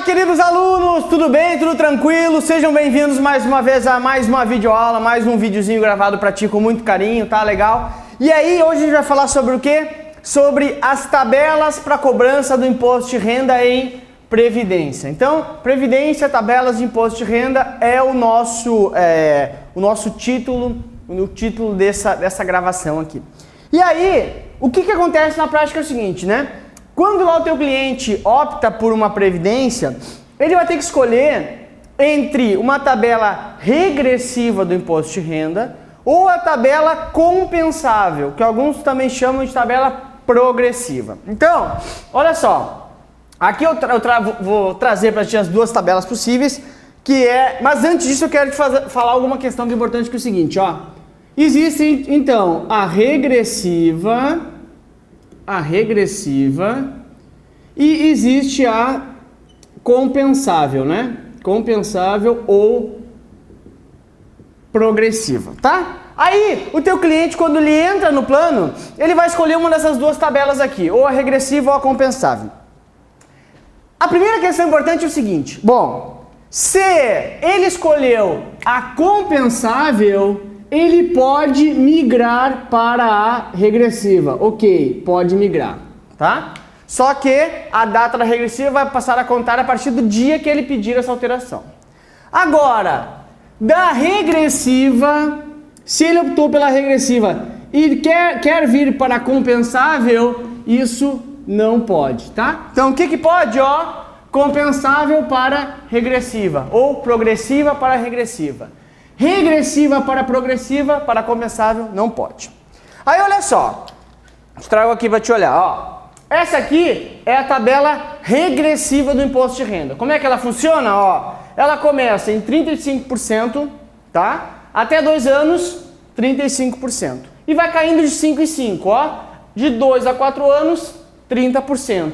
Olá, queridos alunos, tudo bem? Tudo tranquilo? Sejam bem-vindos mais uma vez a mais uma videoaula, mais um videozinho gravado para ti com muito carinho, tá legal? E aí, hoje a gente vai falar sobre o quê? Sobre as tabelas para cobrança do imposto de renda em Previdência. Então, Previdência, tabelas de imposto de renda é o nosso título, o título dessa gravação aqui. E aí, o que acontece na prática é o seguinte, né? Quando lá o teu cliente opta por uma previdência, ele vai ter que escolher entre uma tabela regressiva do imposto de renda ou a tabela compensável, que alguns também chamam de tabela progressiva. Então, olha só, aqui eu vou trazer para ti as duas tabelas possíveis, mas antes disso eu quero te falar alguma questão que é importante, que é o seguinte, ó. Existe então a regressiva e existe a compensável, né? Compensável ou progressiva, tá? Aí, o teu cliente, quando ele entra no plano, ele vai escolher uma dessas duas tabelas aqui, ou a regressiva ou a compensável. A primeira questão importante é o seguinte, bom, se ele escolheu a compensável, ele pode migrar para a regressiva. Ok, pode migrar, tá? Só que a data da regressiva vai passar a contar a partir do dia que ele pedir essa alteração. Agora, da regressiva, se ele optou pela regressiva e quer vir para a compensável, isso não pode, tá? Então, o que pode, ó? Compensável para regressiva ou progressiva para regressiva. Regressiva para progressiva, para compensável, não pode. Aí, olha só, trago aqui para te olhar, ó. Essa aqui é a tabela regressiva do imposto de renda. Como é que ela funciona? Ó, ela começa em 35%, tá? Até 2 anos, 35%. E vai caindo de 5 em 5, ó. De 2 a 4 anos, 30%.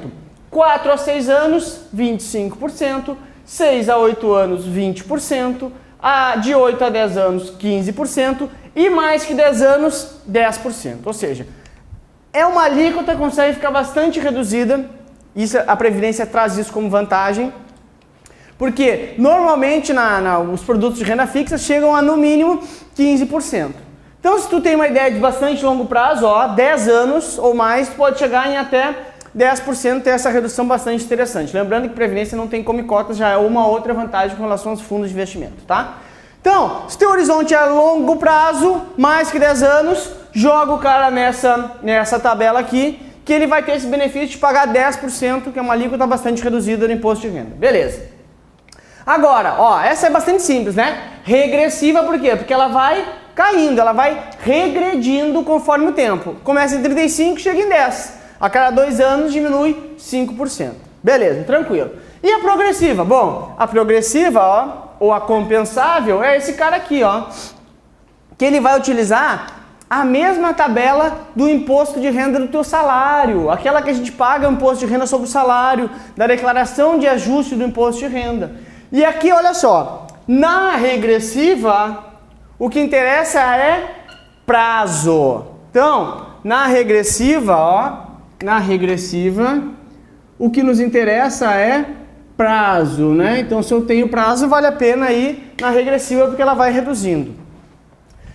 4 a 6 anos, 25%. 6 a 8 anos, 20%. De 8 a 10 anos, 15%, e mais que 10 anos, 10%. Ou seja, é uma alíquota que consegue ficar bastante reduzida, a Previdência traz isso como vantagem, porque normalmente os produtos de renda fixa chegam a no mínimo 15%. Então, se tu tem uma ideia de bastante longo prazo, ó, 10 anos ou mais, tu pode chegar em até 10%, ter essa redução bastante interessante. Lembrando que Previdência não tem come cotas, já é uma outra vantagem com relação aos fundos de investimento, tá? Então, se teu horizonte é longo prazo, mais que 10 anos, joga o cara nessa tabela aqui, que ele vai ter esse benefício de pagar 10%, que é uma alíquota bastante reduzida no imposto de renda. Beleza. Agora, ó, essa é bastante simples, né? Regressiva por quê? Porque ela vai caindo, ela vai regredindo conforme o tempo. Começa em 35, chega em 10. A cada 2 anos diminui 5%. Beleza, tranquilo. E a progressiva? Bom, a progressiva, ó, ou a compensável, é esse cara aqui, ó, que ele vai utilizar a mesma tabela do imposto de renda do teu salário, aquela que a gente paga o imposto de renda sobre o salário, da declaração de ajuste do imposto de renda. E aqui, olha só, na regressiva, o que interessa é prazo. Então, na regressiva, ó, o que nos interessa é prazo, né? Então, se eu tenho prazo, vale a pena ir na regressiva, porque ela vai reduzindo.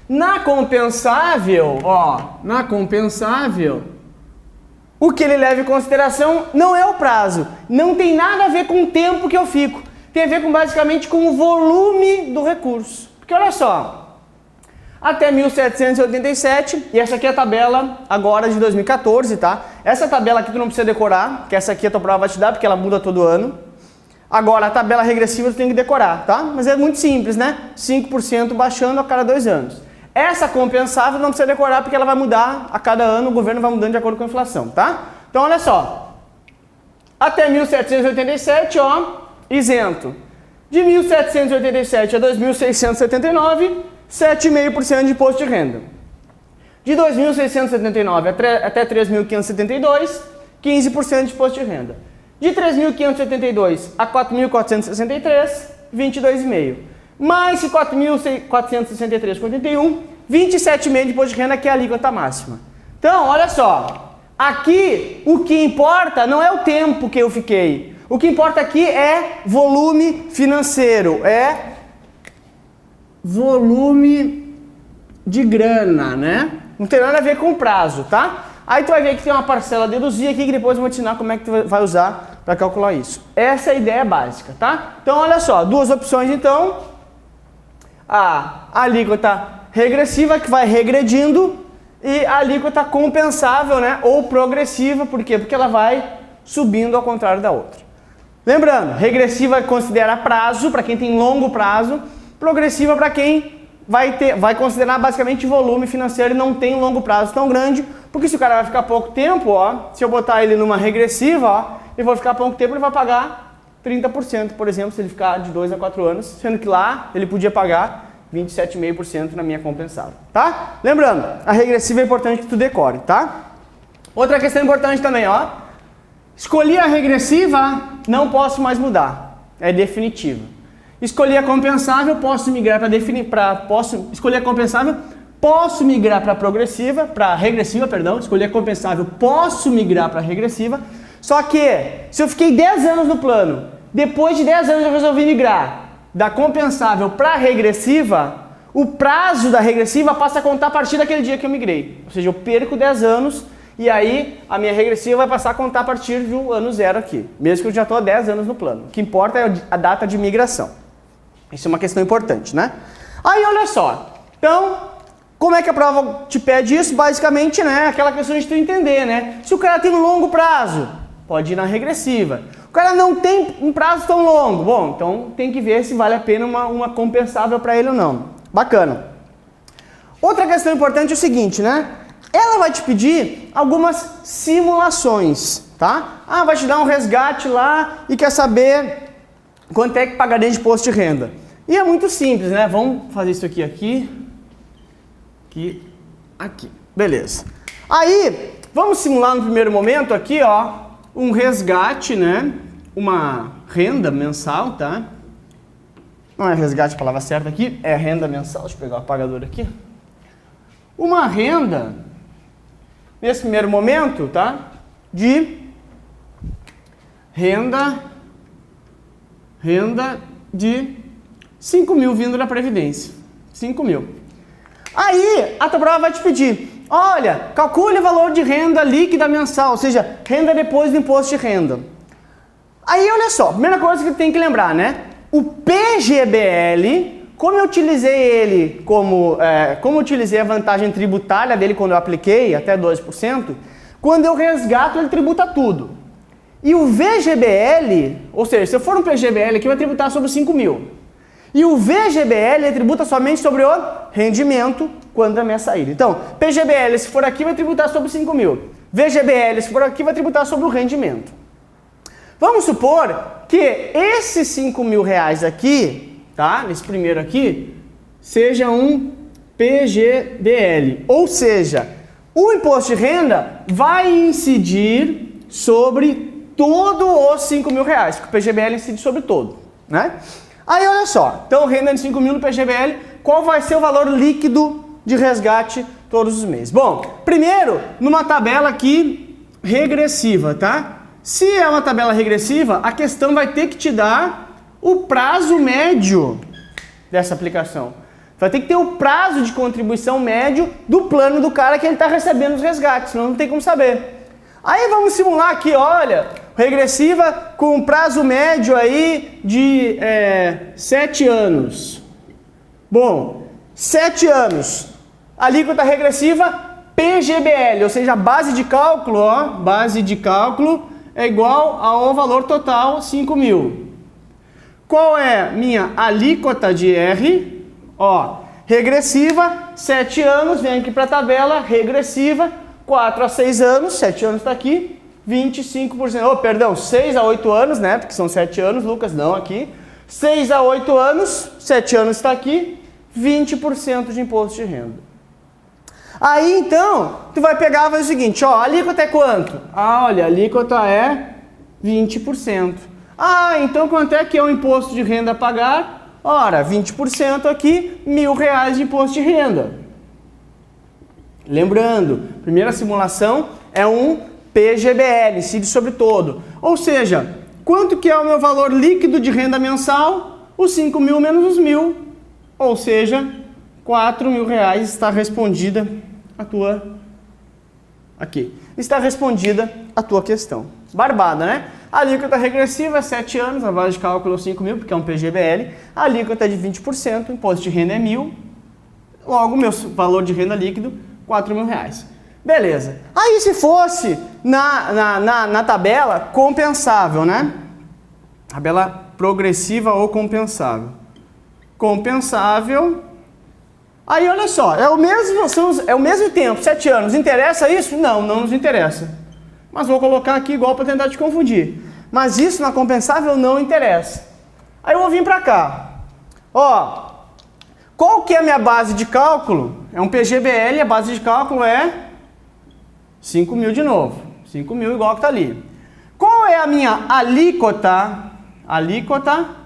Na compensável, ó, o que ele leva em consideração não é o prazo, não tem nada a ver com o tempo que eu fico, tem a ver basicamente com o volume do recurso. Porque olha só, até 1787, e essa aqui é a tabela agora de 2014, tá? Essa tabela aqui tu não precisa decorar, que essa aqui a tua prova vai te dar, porque ela muda todo ano. Agora, a tabela regressiva tu tem que decorar, tá? Mas é muito simples, né? 5% baixando a cada 2 anos. Essa compensável não precisa decorar, porque ela vai mudar a cada ano, o governo vai mudando de acordo com a inflação, tá? Então, olha só. Até 1787, ó, isento. De 1787 a 2.679, 7,5% de imposto de renda. De 2.679 até 3.572, 15% de imposto de renda. De 3.572 a 4.463, 22,5%. Mais que 4.463,81, 27,5% de imposto de renda, que é a alíquota máxima. Então, olha só, aqui o que importa não é o tempo que eu fiquei. O que importa aqui é volume financeiro, é volume de grana, né? Não tem nada a ver com o prazo, tá? Aí tu vai ver que tem uma parcela a deduzir aqui, que depois eu vou te ensinar como é que tu vai usar para calcular isso. Essa é a ideia básica, tá? Então olha só, duas opções então. A alíquota regressiva, que vai regredindo, e a alíquota compensável, né? Ou progressiva, por quê? Porque ela vai subindo ao contrário da outra. Lembrando, regressiva considera prazo, para quem tem longo prazo, progressiva para quem vai considerar basicamente volume financeiro e não tem um longo prazo tão grande, porque se o cara vai ficar pouco tempo, ó, se eu botar ele numa regressiva, ó, ele vai ficar pouco tempo, ele vai pagar 30%, por exemplo, se ele ficar de 2 a 4 anos, sendo que lá ele podia pagar 27,5% na minha compensável, tá? Lembrando, a regressiva é importante que tu decore, tá? Outra questão importante também, ó, escolhi a regressiva, não posso mais mudar, é definitiva. Escolhi a compensável, posso migrar escolher a compensável, posso migrar para progressiva, para regressiva, perdão, escolher a compensável, posso migrar para regressiva. Só que, se eu fiquei 10 anos no plano, depois de 10 anos eu resolvi migrar da compensável para regressiva, o prazo da regressiva passa a contar a partir daquele dia que eu migrei. Ou seja, eu perco 10 anos e aí a minha regressiva vai passar a contar a partir do ano zero aqui, mesmo que eu já estou há 10 anos no plano. O que importa é a data de migração. Isso é uma questão importante, né? Aí, olha só. Então, como é que a prova te pede isso? Basicamente, né? Aquela questão de tu entender, né? Se o cara tem um longo prazo, pode ir na regressiva. O cara não tem um prazo tão longo. Bom, então tem que ver se vale a pena uma compensável para ele ou não. Bacana. Outra questão importante é o seguinte, né? Ela vai te pedir algumas simulações, tá? Ah, vai te dar um resgate lá e quer saber quanto é que pagaria de imposto de renda. E é muito simples, né? Vamos fazer isso aqui. Beleza. Aí, vamos simular no primeiro momento aqui, ó, um resgate, né? Uma renda mensal, tá? Não é resgate a palavra certa aqui, é renda mensal. Deixa eu pegar o apagador aqui. Uma renda, nesse primeiro momento, tá? De renda de 5 mil vindo da Previdência. 5 mil. Aí, a tua prova vai te pedir, olha, calcule o valor de renda líquida mensal, ou seja, renda depois do imposto de renda. Aí, olha só, primeira coisa que tem que lembrar, né? O PGBL, como eu utilizei ele como eu utilizei a vantagem tributária dele quando eu apliquei, até 12%, quando eu resgato, ele tributa tudo. E o VGBL, ou seja, se eu for um PGBL aqui, vai tributar sobre 5 mil. E o VGBL tributa somente sobre o rendimento quando da minha saída. Então, PGBL, se for aqui, vai tributar sobre 5 mil. VGBL, se for aqui, vai tributar sobre o rendimento. Vamos supor que esses 5 mil reais aqui, tá? Nesse primeiro aqui, seja um PGBL. Ou seja, o imposto de renda vai incidir sobre todos os 5 mil reais, porque o PGBL incide sobre todo, né? Aí olha só, então renda de 5 mil no PGBL, qual vai ser o valor líquido de resgate todos os meses? Bom, primeiro, numa tabela aqui regressiva, tá? Se é uma tabela regressiva, a questão vai ter que te dar o prazo médio dessa aplicação. Vai ter que ter o prazo de contribuição médio do plano do cara que ele está recebendo os resgates, senão não tem como saber. Aí vamos simular aqui, olha, regressiva com prazo médio aí de 7 anos. Bom, 7 anos, alíquota regressiva PGBL, ou seja, a base de cálculo, ó, base de cálculo é igual ao valor total 5 mil. Qual é minha alíquota de R? Ó, regressiva, 7 anos, vem aqui para a tabela, regressiva, 4 a 6 anos, 7 anos está aqui, 25%, oh, perdão, 6 a 8 anos, né, porque são 7 anos, Lucas, não aqui, 6 a 8 anos, 7 anos está aqui, 20% de imposto de renda. Aí, então, tu vai pegar e vai fazer o seguinte, ó, a alíquota é quanto? Ah, olha, a alíquota é 20%. Ah, então quanto é que é o imposto de renda a pagar? Ora, 20% aqui, R$1.000 de imposto de renda. Lembrando, primeira simulação é um PGBL, incide sobre todo. Ou seja, Quanto que é o meu valor líquido de renda mensal? Os 5 mil menos os 1.000, ou seja, R$4.000 está respondida a tua... Aqui. Está respondida a tua questão. Barbada, né? A alíquota regressiva é 7 anos, a base de cálculo é 5 mil, porque é um PGBL. A alíquota é de 20%, o imposto de renda é 1.000. Logo, meu valor de renda líquido, R$4.000. Beleza. Aí se fosse na tabela compensável, né? Tabela progressiva ou compensável. Compensável... Aí, olha só, é o mesmo tempo, 7 anos. Interessa isso? Não, não nos interessa. Mas vou colocar aqui igual para tentar te confundir. Mas isso na compensável não interessa. Aí eu vou vir para cá. Ó, qual que é a minha base de cálculo? É um PGBL, a base de cálculo é 5 mil de novo. 5 mil igual que está ali. Qual é a minha alíquota? Alíquota...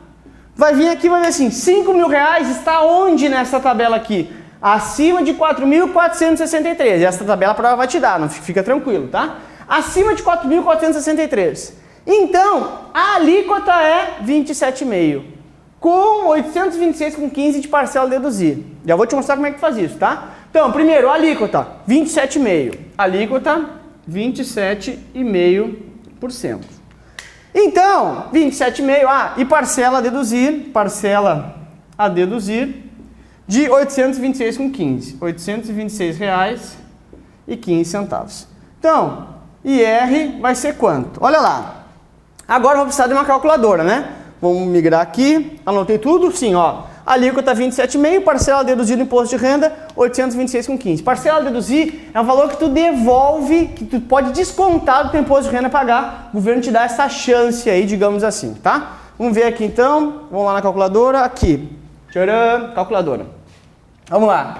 Vai vir aqui e vai ver assim, R$5.000 está onde nessa tabela aqui? Acima de 4.463. Essa tabela a prova vai te dar, não fica tranquilo, tá? Acima de 4.463. Então, a alíquota é 27,5. Com 826,15 de parcela a deduzir. Já vou te mostrar como é que faz isso, tá? Então, primeiro, alíquota, 27,5. Alíquota, 27,5%. Então, 27,5, e parcela a deduzir de R$ 826,15. R$ 826,15. Então, IR vai ser quanto? Olha lá. Agora eu vou precisar de uma calculadora, né? Vamos migrar aqui. Anotei tudo? Sim, ó. Alíquota 27,5, parcela deduzida do imposto de renda, 826,15. Parcela deduzir é um valor que tu devolve, que tu pode descontar do teu imposto de renda pagar. O governo te dá essa chance aí, digamos assim, tá? Vamos ver aqui então. Vamos lá na calculadora. Aqui. Tcharam, calculadora. Vamos lá.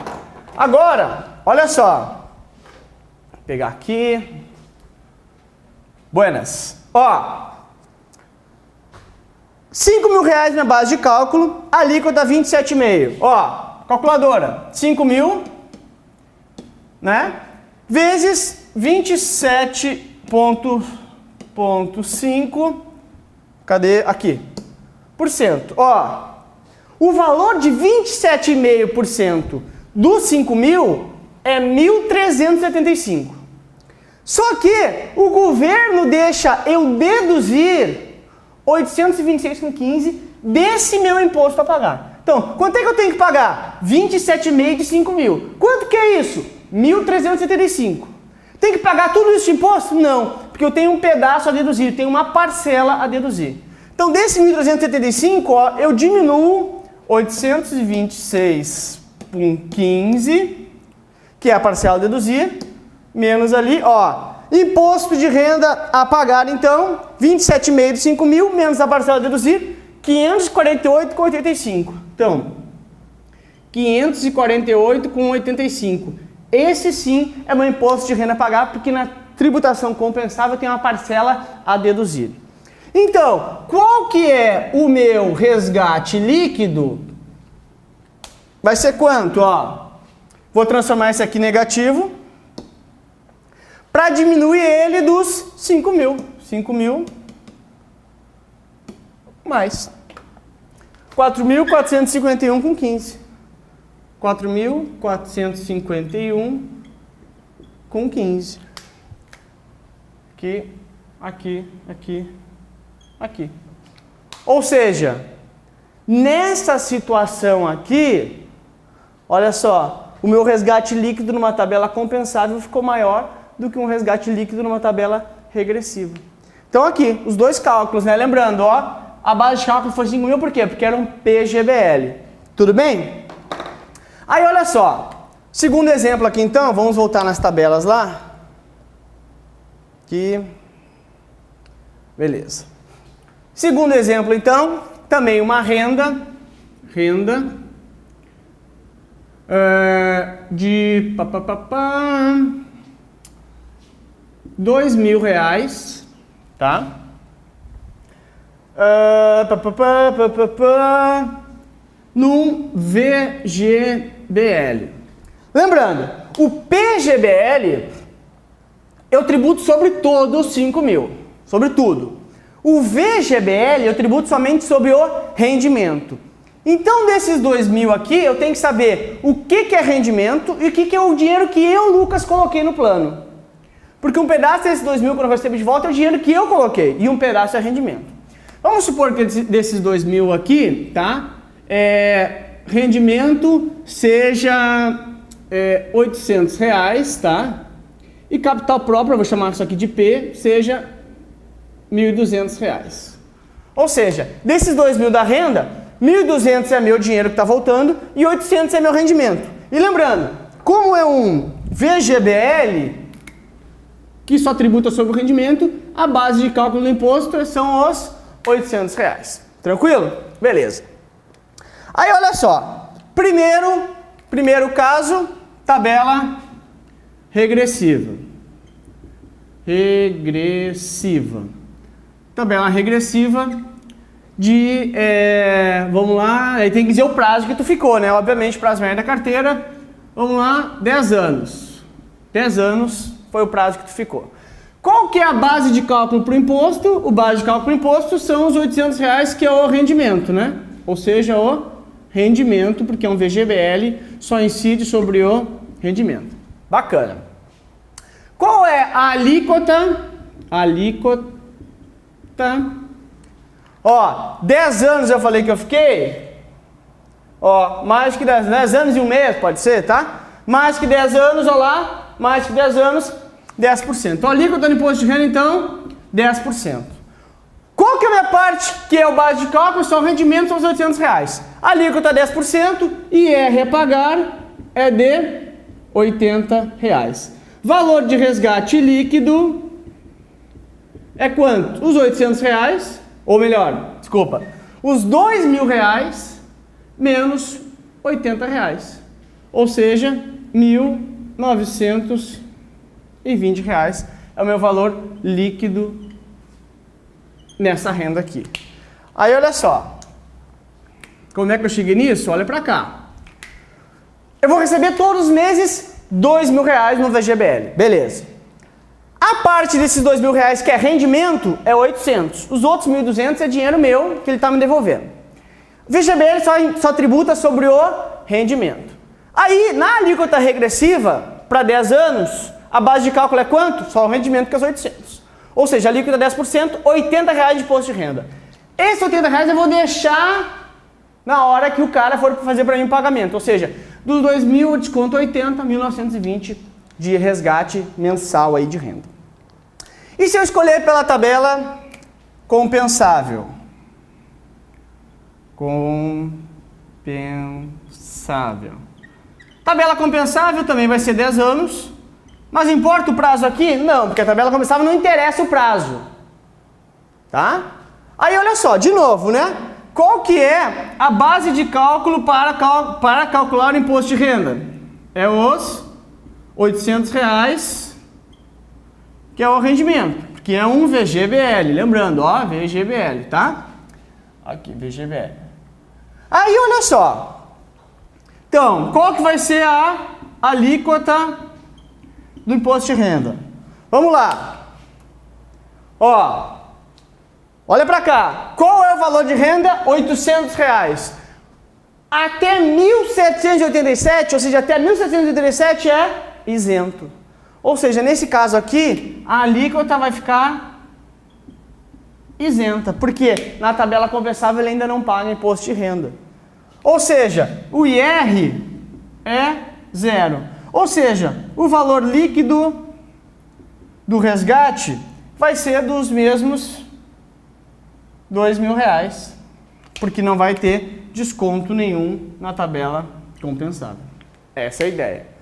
Agora, olha só. Vou pegar aqui. Buenas. Ó. R$5.000 na base de cálculo, alíquota 27,5. Ó, calculadora, 5 mil, né? Vezes 27,5, cadê? Aqui, por cento. Ó, o valor de 27,5% dos 5 mil é 1.375. Só que o governo deixa eu deduzir 826,15 desse meu imposto a pagar. Então, quanto é que eu tenho que pagar? 27,5 de 5 mil. Quanto que é isso? 1.375. Tem que pagar tudo isso de imposto? Não, porque eu tenho um pedaço a deduzir, tenho uma parcela a deduzir. Então, desse 1.375, ó, eu diminuo 826,15, que é a parcela a deduzir, menos ali, ó, imposto de renda a pagar, então, 27,5 de 5 mil, menos a parcela a deduzir, 548,85. Então, 548,85. Esse sim é meu imposto de renda a pagar, porque na tributação compensável tem uma parcela a deduzir. Então, qual que é o meu resgate líquido? Vai ser quanto? Ó, vou transformar esse aqui em negativo, para diminuir ele dos 5 mil. 5 mil mais 4.451,15. 4.451,15. Aqui, aqui, aqui, aqui. Ou seja, nessa situação aqui, olha só, o meu resgate líquido numa tabela compensável ficou maior do que um resgate líquido numa tabela regressiva. Então aqui, os dois cálculos, né? Lembrando, ó, a base de cálculo foi 5 mil, por quê? Porque era um PGBL. Tudo bem? Aí olha só, segundo exemplo aqui então, vamos voltar nas tabelas lá. Aqui. Beleza. Segundo exemplo então, também uma renda de R$2.000, tá? Num VGBL. Lembrando, o PGBL eu tributo sobre todos os 5 mil, sobre tudo. O VGBL eu tributo somente sobre o rendimento. Então, desses 2.000 aqui, eu tenho que saber o que é rendimento e o que é o dinheiro que eu, Lucas, coloquei no plano. Porque um pedaço desses 2.000 que eu recebo de volta é o dinheiro que eu coloquei e um pedaço é rendimento. Vamos supor que desses 2.000 aqui, tá? Rendimento seja R$800, tá? E capital próprio, eu vou chamar isso aqui de P, seja R$1.200. Ou seja, desses 2.000 da renda, 1.200 é meu dinheiro que está voltando e 800 é meu rendimento. E lembrando, como é um VGBL, que só tributa sobre o rendimento, a base de cálculo do imposto são os R$800. Tranquilo? Beleza. Aí olha só, primeiro caso, tabela regressiva. Tabela regressiva de, vamos lá, aí tem que dizer o prazo que tu ficou, né? Obviamente, prazo médio da carteira, vamos lá, 10 anos. 10 anos foi o prazo que tu ficou. Qual que é a base de cálculo para o imposto? O base de cálculo para o imposto são os R$800, que é o rendimento, né? Ou seja, o rendimento, porque é um VGBL, só incide sobre o rendimento. Bacana. Qual é a alíquota? Ó, 10 anos eu falei que eu fiquei. Ó, mais que 10 anos e um mês, pode ser, tá? Mais que 10 anos, ó lá, mais que 10 anos, 10%. Então, a alíquota do imposto de renda, então, 10%. Qual que é a minha parte, que é o base de cálculo? Só o rendimento são os R$800. A alíquota é 10% e IR a pagar é de R$80. Valor de resgate líquido é quanto? Os R$800, ou melhor, desculpa, os R$2.000 menos R$80. Ou seja, R$1.920 é o meu valor líquido nessa renda aqui. Aí olha só, como é que eu cheguei nisso? Olha pra cá. Eu vou receber todos os meses R$2.000 no VGBL, beleza. A parte desses R$2.000 que é rendimento é 800. Os outros 1.200 é dinheiro meu que ele está me devolvendo. O VGBL só tributa sobre o rendimento. Aí, na alíquota regressiva, para 10 anos, a base de cálculo é quanto? Só o rendimento que é os 800. Ou seja, a alíquota é 10%, R$80 de imposto de renda. Esses R$80 eu vou deixar na hora que o cara for fazer para mim o pagamento. Ou seja, dos 2.000 eu desconto 80, 1.920 de resgate mensal aí de renda. E se eu escolher pela tabela compensável? Tabela compensável também vai ser 10 anos. Mas importa o prazo aqui? Não, porque a tabela compensável não interessa o prazo. Tá? Aí olha só, de novo, né? Qual que é a base de cálculo para calcular o imposto de renda? É os R$800, que é o rendimento, porque é um VGBL. Lembrando, ó, VGBL, tá? Aqui, VGBL. Aí olha só. Então, qual que vai ser a alíquota do imposto de renda? Vamos lá. Ó, olha pra cá. Qual é o valor de renda? R$800. Até 1.787, ou seja, até 1.787 é isento. Ou seja, nesse caso aqui, a alíquota vai ficar isenta, porque na tabela compensável ele ainda não paga imposto de renda. Ou seja, o IR é 0. Ou seja, o valor líquido do resgate vai ser dos mesmos R$2.000, porque não vai ter desconto nenhum na tabela compensável. Essa é a ideia.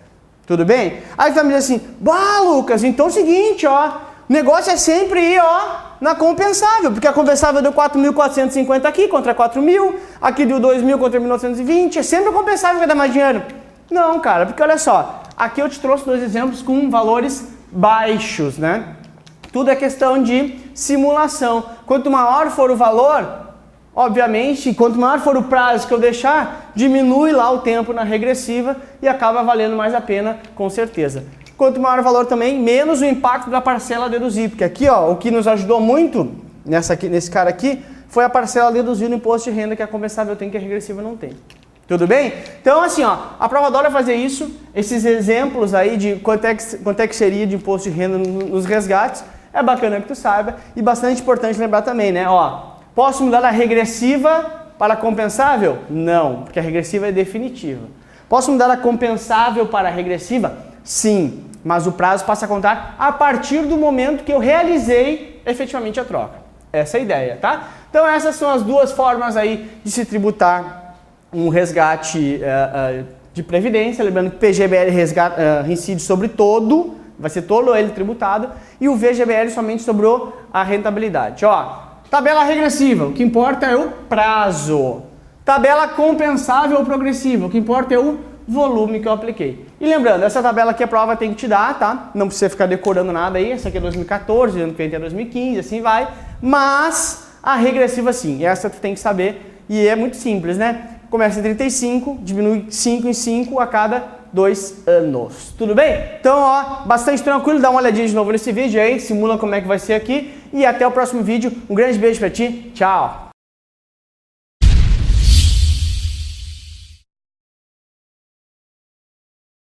Tudo bem? Aí você vai me dizer assim, bah, Lucas, então é o seguinte, ó, o negócio é sempre ir, ó, na compensável, porque a compensável deu 4.450 aqui contra 4.000, aqui deu 2.000 contra 1.920, é sempre a compensável que vai dar mais dinheiro. Não, cara, porque olha só, aqui eu te trouxe 2 exemplos com valores baixos, né? Tudo é questão de simulação. Quanto maior for o valor, obviamente, quanto maior for o prazo que eu deixar, diminui lá o tempo na regressiva e acaba valendo mais a pena, com certeza. Quanto maior o valor também, menos o impacto da parcela a deduzir. Porque aqui, ó, o que nos ajudou muito nesse cara aqui, foi a parcela deduzida no imposto de renda que a compensável tem que a regressiva não tem. Tudo bem? Então, assim, ó, a prova adora fazer isso, esses exemplos aí de quanto é que seria de imposto de renda nos resgates, é bacana que tu saiba e bastante importante lembrar também, né? Ó, posso mudar da regressiva para a compensável? Não, porque a regressiva é definitiva. Posso mudar da compensável para a regressiva? Sim, mas o prazo passa a contar a partir do momento que eu realizei efetivamente a troca. Essa é a ideia, tá? Então essas são as duas formas aí de se tributar um resgate de previdência, lembrando que o PGBL incide sobre todo, vai ser todo ele tributado, e o VGBL somente sobre a rentabilidade. Ó, tabela regressiva, o que importa é o prazo. Tabela compensável ou progressiva, o que importa é o volume que eu apliquei. E lembrando, essa tabela aqui a prova tem que te dar, tá? Não precisa ficar decorando nada aí, essa aqui é 2014, ano que vem é 2015, assim vai. Mas a regressiva sim, essa tu tem que saber e é muito simples, né? Começa em 35, diminui 5 em 5 a cada 2 anos. Tudo bem? Então, ó, bastante tranquilo, dá uma olhadinha de novo nesse vídeo aí, simula como é que vai ser aqui e até o próximo vídeo. Um grande beijo pra ti, tchau!